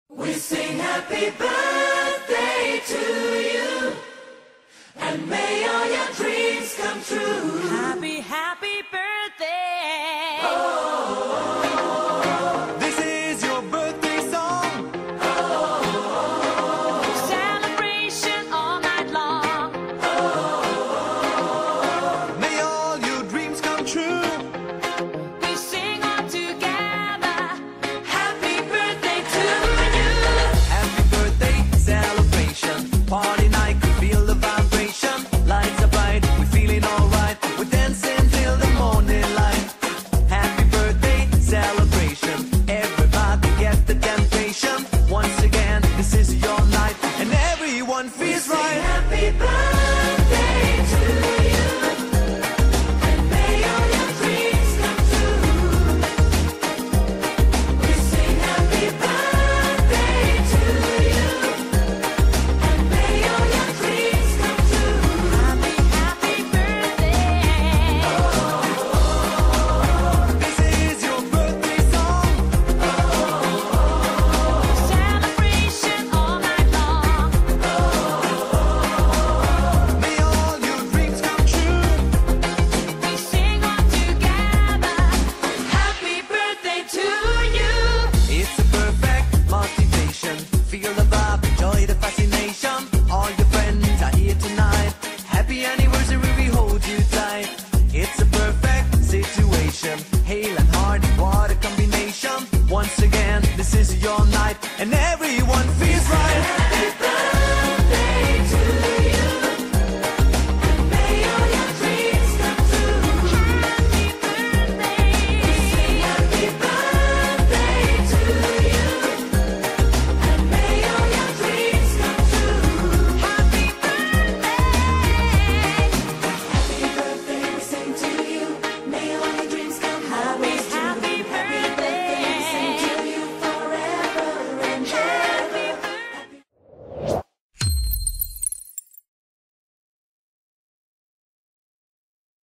We sing happy birthday to you, and may all your dreams come true. Happy, happy birthday. This is your birthday song. Celebration all night long. May all your dreams come true. We sing all together. Happy birthday to you. Happy birthday celebration. Party night, feel the vibration. Lights are bright, we're feeling alright. We're dancing till the morning light. Happy birthday celebration. Everybody get the temptation. Once again, this is your night, and everyone feels Sing right. happy birthday to you, and may all your dreams come true. We sing happy birthday to you, and may all your dreams come true. Happy, happy birthday. This is your birthday song. Celebration all night long. May all your dreams come true. We sing all together. Happy birthday to you. It's a perfect motivation. Feel the vibe, enjoy the fascination. All your friends are here tonight. Happy anniversary, we hold you tight. It's a perfect situation. Hale and Hardy, what a combination. Once again, this is your night, and